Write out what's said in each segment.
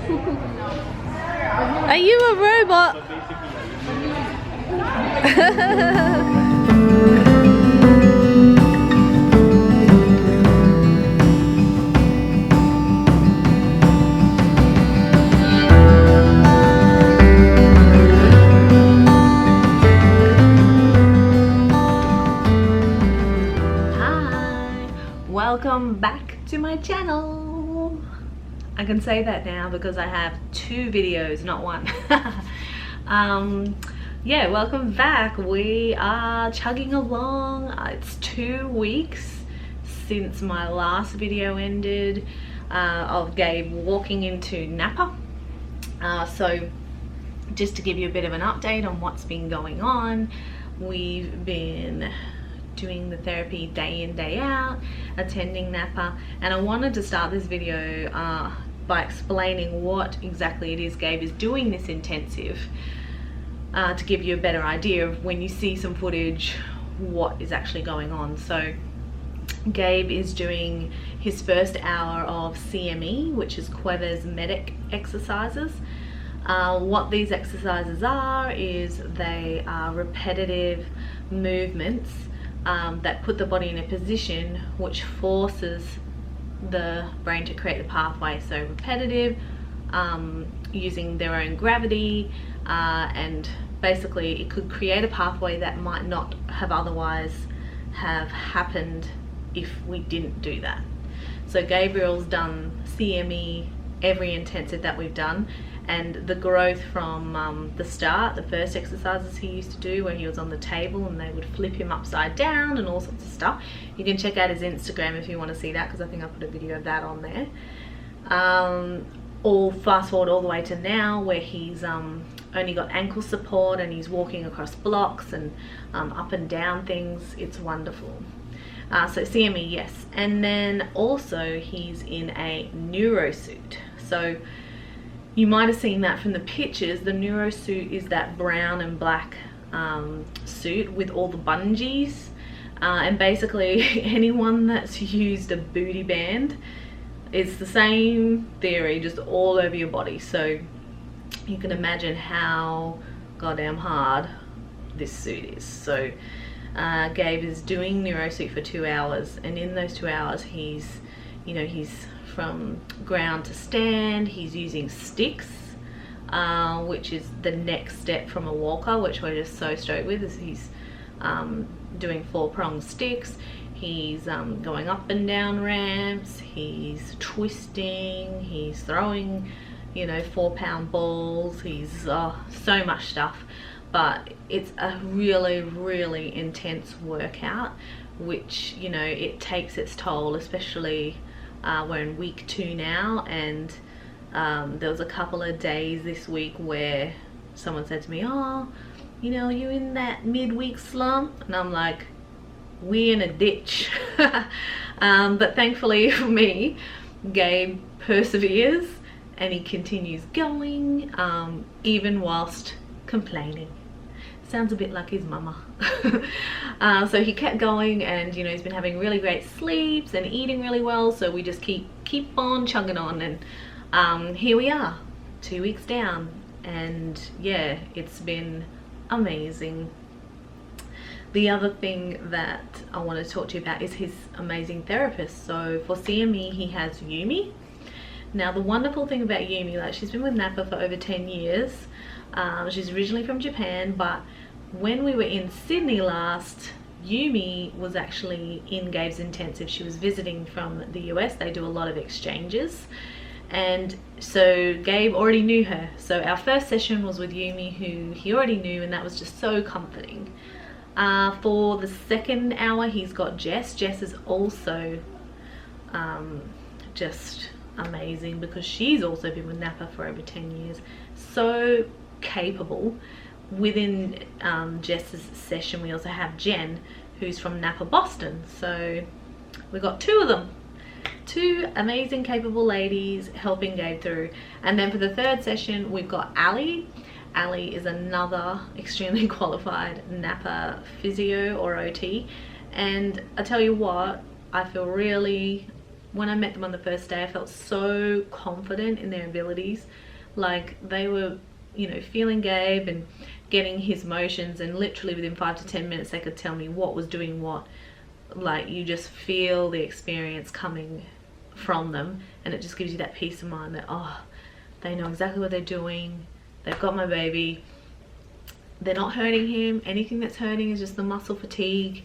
Are you a robot? Welcome back to my channel. I can say that now because I have 2 videos, not 1. Yeah, welcome back. We are chugging along. It's 2 weeks since my last video ended of Gabe walking into Napa. So just to give you a bit of an update on what's been going on, we've been doing the therapy day in, day out, attending Napa, and I wanted to start this video by explaining what exactly it is Gabe is doing this intensive, to give you a better idea of, when you see some footage, what is actually going on. So Gabe is doing his first hour of CME, which is Quever's medic exercises. What these exercises are is they are repetitive movements that put the body in a position which forces the brain to create the pathway. So repetitive, using their own gravity, and basically it could create a pathway that might not have otherwise have happened if we didn't do that. So Gabriel's done CME every intensive that we've done, and the growth from the start, the first exercises he used to do where he was on the table and they would flip him upside down and all sorts of stuff. You can check out his Instagram if you want to see that, because I think I put a video of that on there. Or fast forward all the way to now, where he's only got ankle support and he's walking across blocks and up and down things. It's wonderful. So CME, yes. And then also he's in a neuro suit. So you might have seen that from the pictures. The neuro suit is that brown and black suit with all the bungees. And basically anyone that's used a booty band, it's the same theory, just all over your body. So you can imagine how goddamn hard this suit is. So Gabe is doing neuro suit for 2 hours, and in those 2 hours he's from ground to stand. He's using sticks, which is the next step from a walker, which we're just so stoked with. Is he's doing 4-pronged sticks. He's going up and down ramps. He's twisting. He's throwing, 4-pound balls. He's so much stuff. But it's a really, really intense workout, which it takes its toll, especially we're in week 2 now, and there was a couple of days this week where someone said to me, "Oh, are you in that midweek slump?" And I'm like, we're in a ditch. But thankfully for me, Gabe perseveres and he continues going, even whilst complaining. Sounds a bit like his mama. So he kept going, and he's been having really great sleeps and eating really well, so we just keep on chugging on, and here we are 2 weeks down, and yeah, it's been amazing. The other thing that I want to talk to you about is his amazing therapist. So for CME he has Yumi. Now the wonderful thing about Yumi, like, she's been with Napa for over 10 years. She's originally from Japan, but when we were in Sydney last, Yumi was actually in Gabe's intensive. She was visiting from the US. They do a lot of exchanges, and so Gabe already knew her. So our first session was with Yumi, who he already knew, and that was just so comforting. For the second hour he's got Jess. Jess is also just amazing, because she's also been with Napa for over 10 years. So capable. Within Jess's session we also have Jen, who's from Napa Boston. So we've got 2 of them, 2 amazing capable ladies helping Gabe through. And then for the third session we've got Ali. Ali is another extremely qualified Napa physio or OT, and I tell you what, I feel really when I met them on the first day, I felt so confident in their abilities. Like they were, you know, feeling Gabe and getting his motions, and literally within 5 to 10 minutes they could tell me what was doing what. Like you just feel the experience coming from them, and it just gives you that peace of mind that, oh, they know exactly what they're doing, they've got my baby, they're not hurting him. Anything that's hurting is just the muscle fatigue.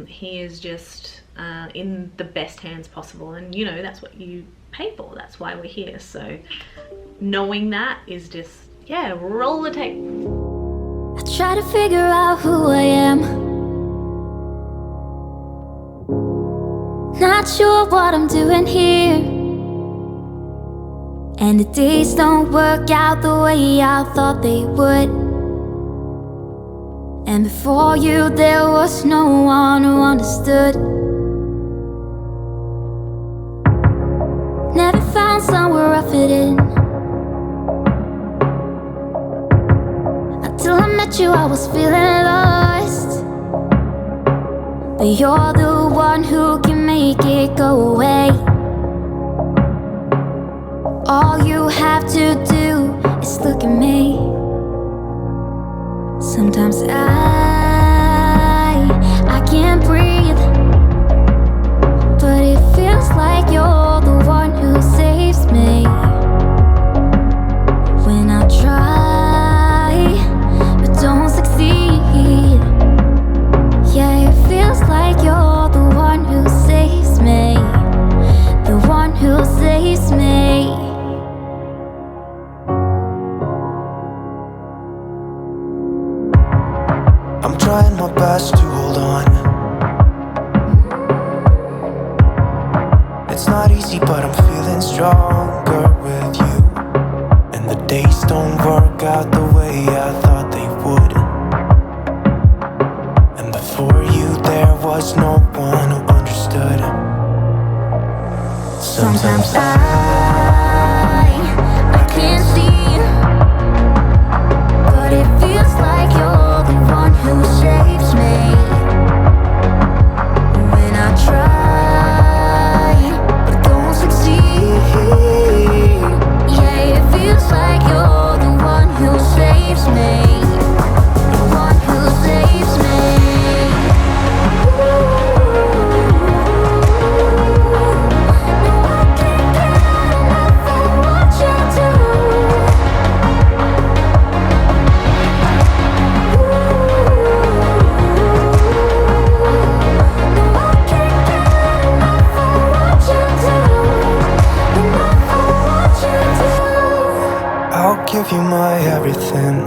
He is just in the best hands possible, and you know, that's what you pay for, that's why we're here. So knowing that is just, yeah, roll the tape. I try to figure out who I am, not sure what I'm doing here, and the days don't work out the way I thought they would. And before you there was no one who understood. Never found somewhere I fit in. Until I met you I was feeling lost, but you're the one who can make it go away. All you have to do is look at me. Sometimes I can't breathe, but it feels like you're the one who saves me. When I try but don't succeed, yeah, it feels like you're the one who saves me, the one who saves me. I'm trying my best to hold on. It's not easy, but I'm feeling stronger with you. And the days don't work out the way I thought they would. And before you there was no one who understood. Sometimes I can't see, but it feels like you're the one who saves me. When I try but don't succeed, yeah, it feels like you're the one who saves me, the one who saves me. I'll give you my everything.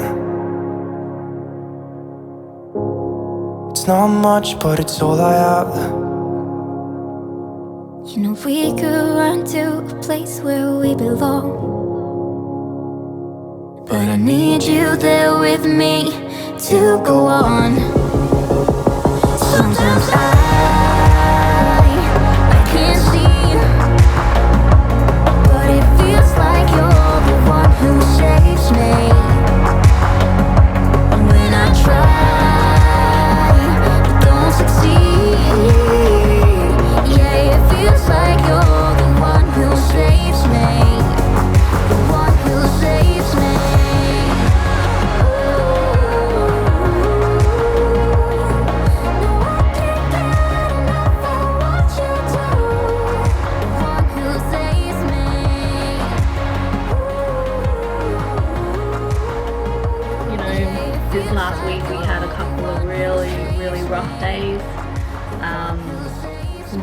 It's not much, but it's all I have. You know we could run to a place where we belong, but I need you there with me to go on. Sometimes I can't see, but it feels like you're the one who saves me. When I try but don't succeed, yeah, it feels like you're the one who saves me, the one who saves me. This last week we had a couple of really rough days.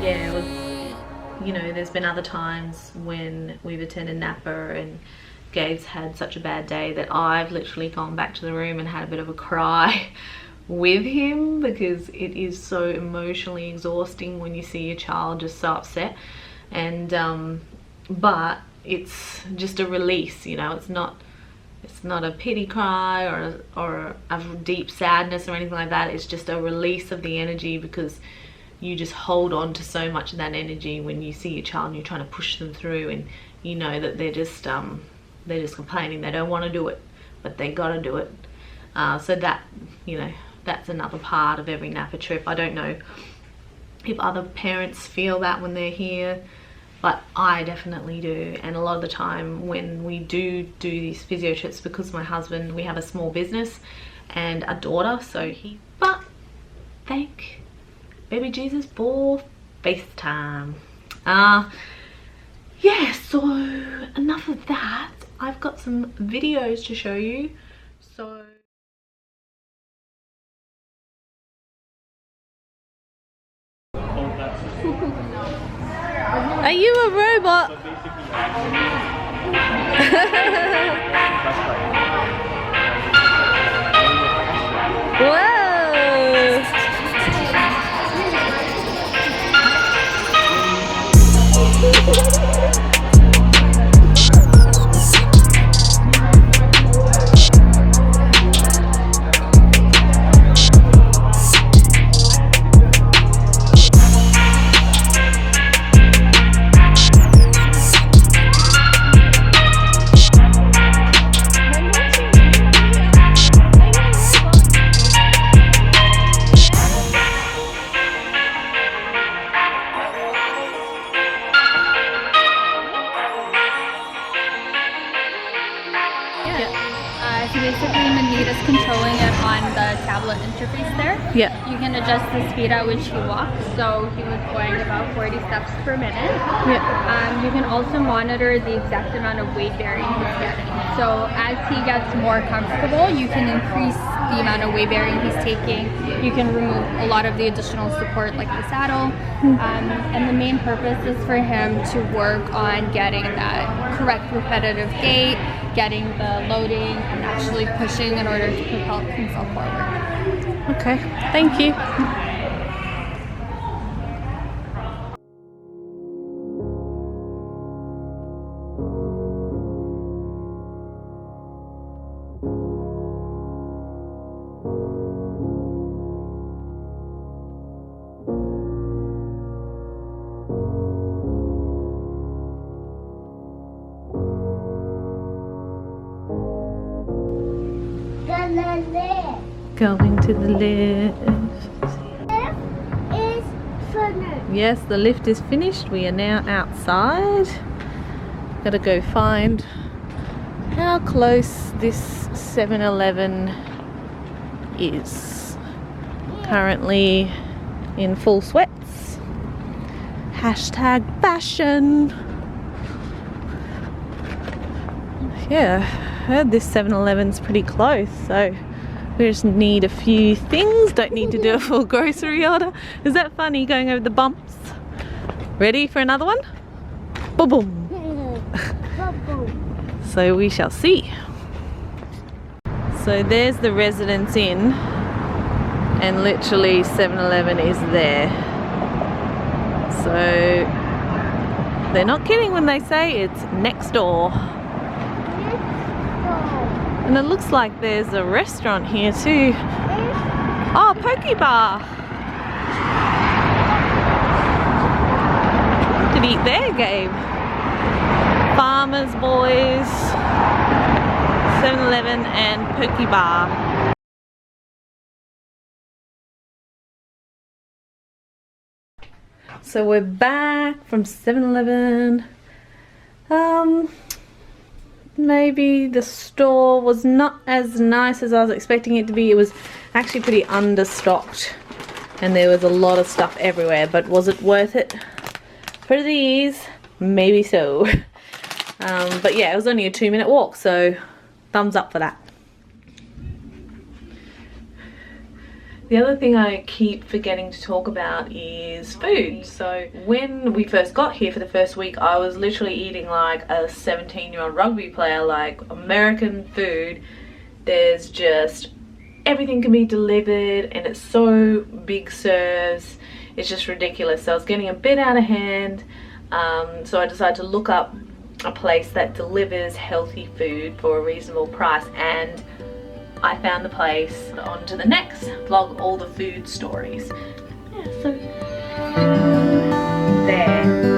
Yeah, it was, you know, there's been other times when we've attended Napa and Gabe's had such a bad day that I've literally gone back to the room and had a bit of a cry with him, because it is so emotionally exhausting when you see your child just so upset. And but it's just a release, you know. It's not a pity cry or a deep sadness or anything like that. It's just a release of the energy, because you just hold on to so much of that energy when you see your child and you're trying to push them through, and you know that they're just complaining, they don't want to do it, but they gotta do it. So that, you know, that's another part of every Napa trip. I don't know if other parents feel that when they're here, but I definitely do. And a lot of the time when we do these physio trips, because my husband, we have a small business and a daughter, so but thank baby Jesus for FaceTime. Yeah, so enough of that. I've got some videos to show you. So are you a robot? Whoa! So basically Manmeets is controlling it on the tablet interface there. Yeah. You can adjust the speed at which he walks. So he was going about 40 steps per minute. Yeah. You can also monitor the exact amount of weight bearing he's getting. So as he gets more comfortable, you can increase the amount of weight bearing he's taking. You can remove a lot of the additional support like the saddle. And the main purpose is for him to work on getting that correct repetitive gait, getting the loading, and actually pushing in order to propel himself forward. Okay, thank you. Going to the lift. Is finished. Yes, the lift is finished. We are now outside. Gotta go find how close this 7-Eleven is. Currently in full sweats. Hashtag fashion. Yeah, I heard this 7-Eleven's pretty close, so we just need a few things. Don't need to do a full grocery order. Is that funny going over the bumps? Ready for another one? Boom boom. So we shall see. So there's the Residence Inn, and literally 7-Eleven is there. So they're not kidding when they say it's next door. And it looks like there's a restaurant here too. Oh, Poke Bar. Could eat there, Gabe. Farmers Boys, 7-Eleven and Poke Bar. So we're back from 7-Eleven. Maybe the store was not as nice as I was expecting it to be. It was actually pretty understocked and there was a lot of stuff everywhere, but was it worth it for these? Maybe so. But yeah, it was only a 2-minute walk, so thumbs up for that. The other thing I keep forgetting to talk about is food. So when we first got here for the first week, I was literally eating like a 17-year-old rugby player, like American food. There's just, everything can be delivered and it's so big serves. It's just ridiculous. So I was getting a bit out of hand. So I decided to look up a place that delivers healthy food for a reasonable price, and I found the place. On to the next vlog, all the food stories. Yeah, so there.